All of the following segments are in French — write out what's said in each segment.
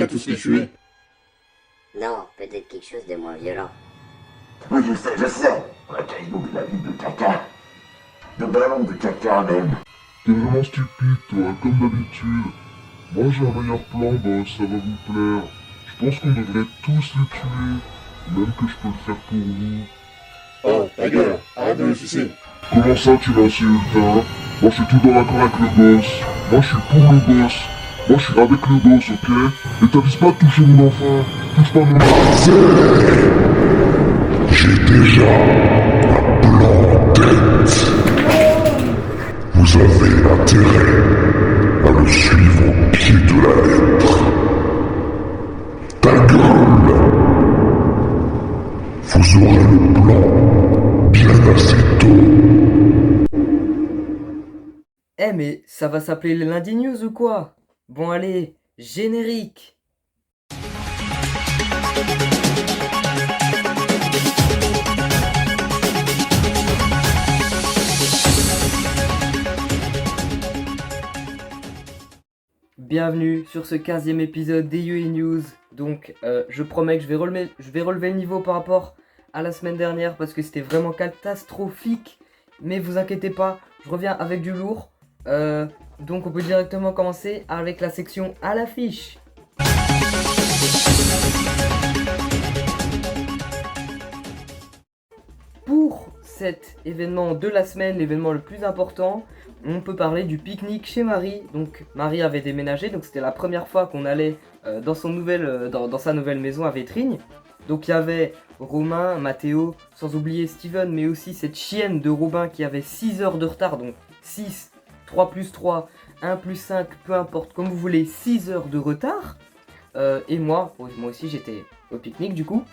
qu'à tous les tuer. Non, peut-être quelque chose de moins violent. Oui, je sais. Recueille-nous de la vie de caca. De ballons de caca même. T'es vraiment stupide, toi, comme d'habitude. Moi, j'ai un meilleur plan, boss, ça va vous plaire. Je pense qu'on devrait tous les tuer. Même que je peux le faire pour vous. Oh, ta gueule, arrête de me sucer. Comment ça, tu m'insultes, hein? Moi, je suis tout dans l'accord avec le boss. Moi, je suis pour le boss. Moi, je suis avec le boss, ok? Et t'avises pas de toucher mon enfant. Touche pas mon enfant. J'ai déjà un plan en tête. Vous avez intérêt à le suivre au pied de la lettre. Ta gueule! Vous aurez le plan bien assez tôt. Eh mais ça va s'appeler le lundi news ou quoi? Bon allez, générique. Bienvenue sur ce 15e épisode des UE News. Donc je promets que je vais relever le niveau par rapport à la semaine dernière parce que c'était vraiment catastrophique. Mais vous inquiétez pas, je reviens avec du lourd. Donc on peut directement commencer avec la section à l'affiche. Pour cet événement de la semaine, l'événement le plus important, on peut parler du pique-nique chez Marie. Donc Marie avait déménagé, donc c'était la première fois qu'on allait dans sa nouvelle maison à Vétrigne. Donc il y avait Romain, Mathéo, sans oublier Steven, mais aussi cette chienne de Robin qui avait 6 heures de retard, donc 6, 3 plus 3, 1 plus 5, peu importe, comme vous voulez, 6 heures de retard. Et moi aussi j'étais au pique-nique du coup.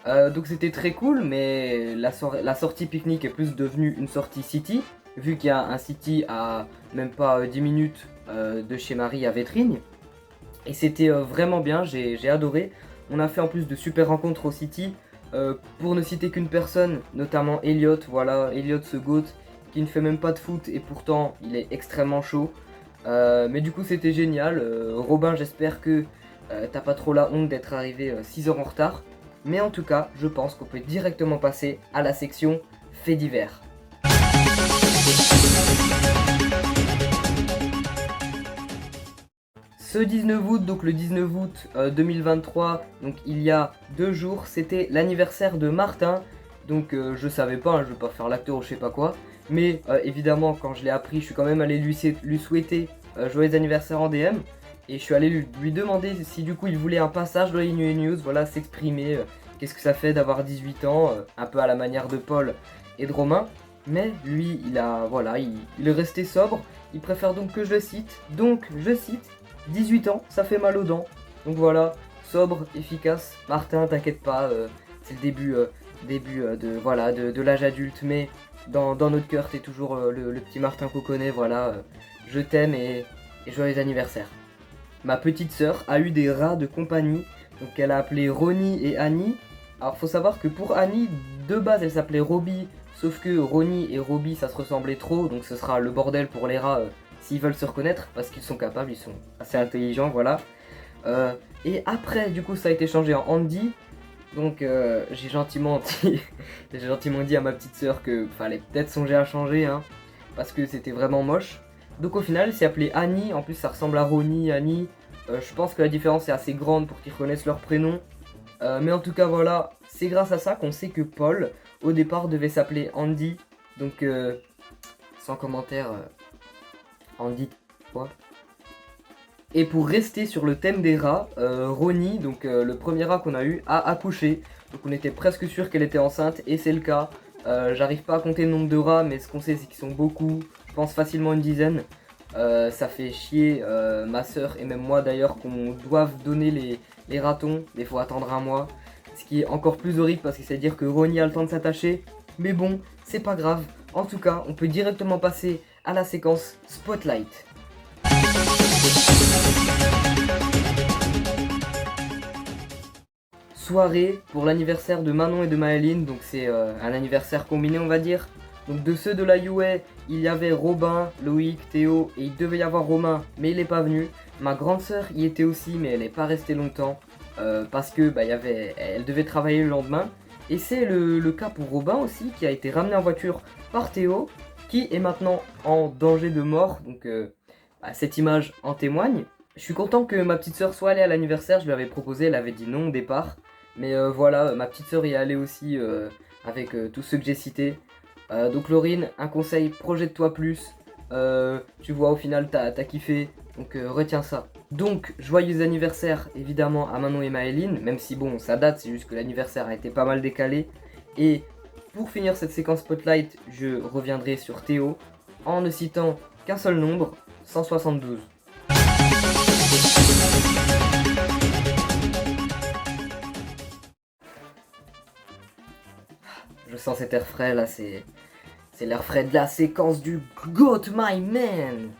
Donc c'était très cool, mais la sortie pique-nique est plus devenue une sortie city, vu qu'il y a un city à même pas 10 minutes de chez Marie à Vétrigne. Et c'était vraiment bien, j'ai adoré. On a fait en plus de super rencontres au city, pour ne citer qu'une personne, notamment Elliot, voilà, Elliot ce goat, qui ne fait même pas de foot et pourtant il est extrêmement chaud. Mais du coup c'était génial. Robin, j'espère que t'as pas trop la honte d'être arrivé 6 heures en retard. Mais en tout cas, je pense qu'on peut directement passer à la section faits divers. Ce 19 août, donc le 19 août 2023, donc il y a 2 jours, c'était l'anniversaire de Martin. Donc je savais pas, hein, je vais pas faire l'acteur ou je sais pas quoi. Mais évidemment, quand je l'ai appris, je suis quand même allé lui souhaiter joyeux anniversaire en DM. Et je suis allé lui demander si du coup il voulait un passage dans les news, voilà, s'exprimer, qu'est-ce que ça fait d'avoir 18 ans, un peu à la manière de Paul et de Romain. Mais lui, il est resté sobre, il préfère donc que je le cite. Donc, je cite, 18 ans, ça fait mal aux dents. Donc voilà, sobre, efficace. Martin, t'inquiète pas, c'est le début de l'âge adulte, mais dans notre cœur, t'es toujours le petit Martin qu'on connaît, voilà. Je t'aime et joyeux anniversaire. Ma petite sœur a eu des rats de compagnie, donc elle a appelé Ronnie et Annie. Alors faut savoir que pour Annie, de base elle s'appelait Robbie, sauf que Ronnie et Robbie ça se ressemblait trop, donc ce sera le bordel pour les rats s'ils veulent se reconnaître, parce qu'ils sont capables, ils sont assez intelligents, voilà. Et après du coup ça a été changé en Andy, donc j'ai gentiment dit à ma petite sœur que fallait peut-être songer à changer, hein, parce que c'était vraiment moche. Donc au final, c'est appelé Annie, en plus ça ressemble à Ronnie, Annie. Je pense que la différence est assez grande pour qu'ils reconnaissent leur prénom. Mais en tout cas voilà, c'est grâce à ça qu'on sait que Paul, au départ, devait s'appeler Andy. Donc sans commentaire, Andy quoi. Et pour rester sur le thème des rats, Ronnie, donc le premier rat qu'on a eu, a accouché. Donc on était presque sûr qu'elle était enceinte et c'est le cas. J'arrive pas à compter le nombre de rats, mais ce qu'on sait c'est qu'ils sont beaucoup. Je pense facilement une dizaine. Ça fait chier ma soeur et même moi d'ailleurs qu'on doive donner les ratons, mais il faut attendre un mois. Ce qui est encore plus horrible parce que c'est à dire que Ronnie a le temps de s'attacher. Mais bon, c'est pas grave. En tout cas, on peut directement passer à la séquence Spotlight. Soirée pour l'anniversaire de Manon et de Maëline, donc c'est un anniversaire combiné on va dire. Donc de ceux de la UA, il y avait Robin, Loïc, Théo et il devait y avoir Romain, mais il n'est pas venu. Ma grande sœur y était aussi, mais elle n'est pas restée longtemps parce que elle devait travailler le lendemain. Et c'est le cas pour Robin aussi, qui a été ramené en voiture par Théo, qui est maintenant en danger de mort. Donc cette image en témoigne. Je suis content que ma petite sœur soit allée à l'anniversaire, je lui avais proposé, elle avait dit non au départ. Mais voilà, ma petite sœur y est allée aussi avec tous ceux que j'ai cités. Donc Laurine, un conseil, projette-toi plus. Tu vois, au final, t'as kiffé, donc retiens ça. Donc, joyeux anniversaire, évidemment, à Manon et Maëline, même si bon, ça date, c'est juste que l'anniversaire a été pas mal décalé. Et pour finir cette séquence Spotlight, je reviendrai sur Théo, en ne citant qu'un seul nombre, 172. Je sens cet air frais là, c'est l'air frais de la séquence du GOAT My Man.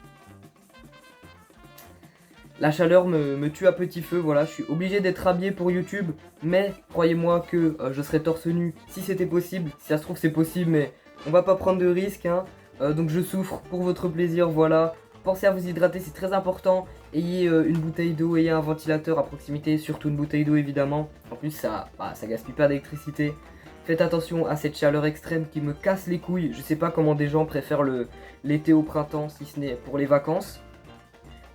La chaleur me tue à petit feu, voilà, je suis obligé d'être habillé pour YouTube, mais croyez-moi que je serais torse nu si c'était possible. Si ça se trouve c'est possible, mais on va pas prendre de risques, hein. Donc je souffre pour votre plaisir, voilà. Pensez à vous hydrater, c'est très important. Ayez une bouteille d'eau, ayez un ventilateur à proximité, surtout une bouteille d'eau évidemment. En plus ça gaspille pas d'électricité. Faites attention à cette chaleur extrême qui me casse les couilles. Je sais pas comment des gens préfèrent l'été au printemps si ce n'est pour les vacances.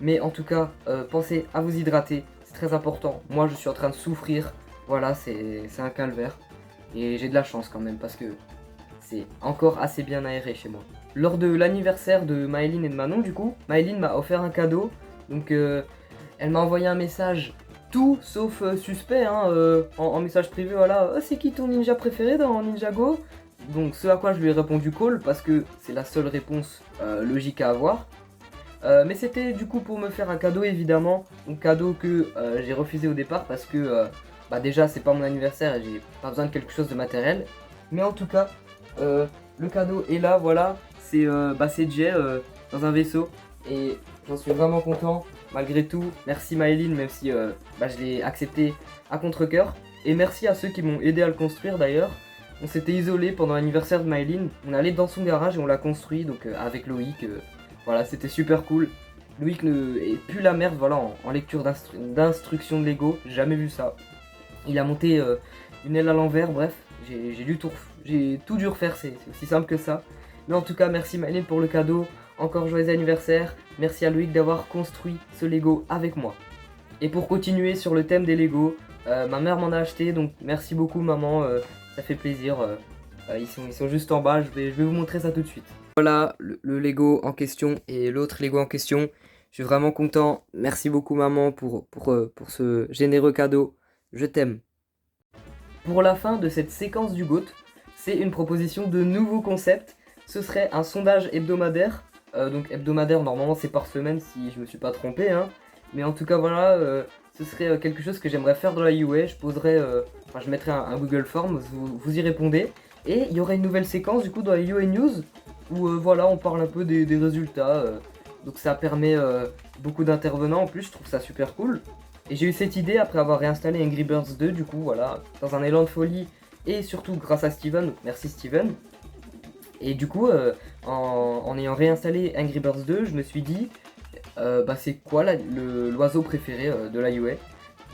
Mais en tout cas, pensez à vous hydrater, c'est très important. Moi je suis en train de souffrir, voilà, c'est un calvaire. Et j'ai de la chance quand même parce que c'est encore assez bien aéré chez moi. Lors de l'anniversaire de Maëline et de Manon du coup, Maëline m'a offert un cadeau. Donc elle m'a envoyé un message tout sauf suspect, hein, en message privé, voilà. C'est qui ton ninja préféré dans Ninjago? Donc ce à quoi je lui ai répondu call parce que c'est la seule réponse logique à avoir. Mais c'était du coup pour me faire un cadeau évidemment, un cadeau que j'ai refusé au départ parce que déjà c'est pas mon anniversaire et j'ai pas besoin de quelque chose de matériel. Mais en tout cas, le cadeau est là, voilà, c'est Jay dans un vaisseau et j'en suis vraiment content malgré tout. Merci Maëline, même si je l'ai accepté à contre-cœur. Et merci à ceux qui m'ont aidé à le construire d'ailleurs. On s'était isolé pendant l'anniversaire de Maëline, on allait dans son garage et on l'a construit donc avec Loïc. Voilà, c'était super cool. Loïc est plus la merde, voilà, en lecture d'instructions de Lego, j'ai jamais vu ça. Il a monté une aile à l'envers, bref, j'ai tout dû refaire, c'est aussi simple que ça. Mais en tout cas, merci Maëline pour le cadeau, encore joyeux anniversaire, merci à Loïc d'avoir construit ce Lego avec moi. Et pour continuer sur le thème des Lego, ma mère m'en a acheté, donc merci beaucoup maman, ça fait plaisir. Ils sont juste en bas, je vais vous montrer ça tout de suite. Voilà le Lego en question et l'autre Lego en question. Je suis vraiment content. Merci beaucoup maman pour ce généreux cadeau. Je t'aime. Pour la fin de cette séquence du GOAT, c'est une proposition de nouveau concept. Ce serait un sondage hebdomadaire. Donc hebdomadaire, normalement c'est par semaine si je me suis pas trompé, hein. Mais en tout cas voilà, ce serait quelque chose que j'aimerais faire dans la UA. Je mettrais un Google Form, vous y répondez. Et il y aurait une nouvelle séquence du coup dans la UA News où voilà, on parle un peu des résultats. Donc ça permet beaucoup d'intervenants en plus, je trouve ça super cool. Et j'ai eu cette idée après avoir réinstallé Angry Birds 2 du coup, voilà, dans un élan de folie et surtout grâce à Steven, donc merci Steven. Et du coup, en ayant réinstallé Angry Birds 2, je me suis dit, c'est quoi l'oiseau préféré de la UA?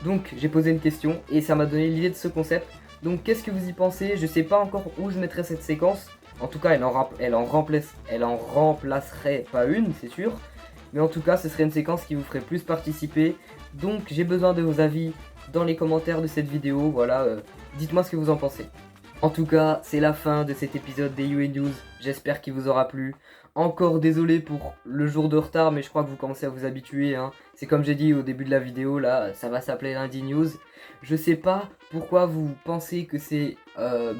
Donc j'ai posé une question et ça m'a donné l'idée de ce concept. Donc qu'est-ce que vous y pensez? Je sais pas encore où je mettrai cette séquence. En tout cas, elle en remplacerait pas une, c'est sûr. Mais en tout cas, ce serait une séquence qui vous ferait plus participer. Donc j'ai besoin de vos avis dans les commentaires de cette vidéo. Voilà, dites-moi ce que vous en pensez. En tout cas, c'est la fin de cet épisode des UA News. J'espère qu'il vous aura plu. Encore désolé pour le jour de retard, mais je crois que vous commencez à vous habituer, hein. C'est comme j'ai dit au début de la vidéo, là, ça va s'appeler lundi news. Je sais pas pourquoi vous pensez que c'est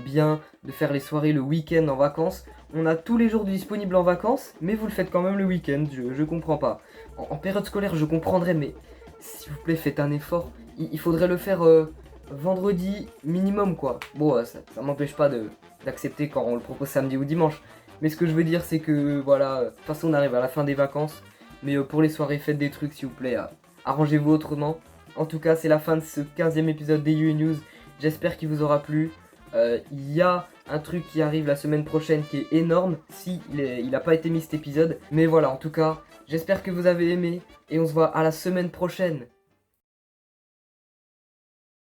bien de faire les soirées le week-end en vacances. On a tous les jours disponibles en vacances, mais vous le faites quand même le week-end, je comprends pas. En période scolaire, je comprendrais, mais s'il vous plaît, faites un effort. Il faudrait le faire vendredi minimum, quoi. Bon, ça m'empêche pas d'accepter quand on le propose samedi ou dimanche. Mais ce que je veux dire, c'est que, voilà, de toute façon, on arrive à la fin des vacances. Mais pour les soirées, faites des trucs, s'il vous plaît. Arrangez-vous autrement. En tout cas, c'est la fin de ce 15e épisode des UA News. J'espère qu'il vous aura plu. Il y a un truc qui arrive la semaine prochaine qui est énorme, si il n'a pas été mis cet épisode. Mais voilà, en tout cas, j'espère que vous avez aimé, et on se voit à la semaine prochaine.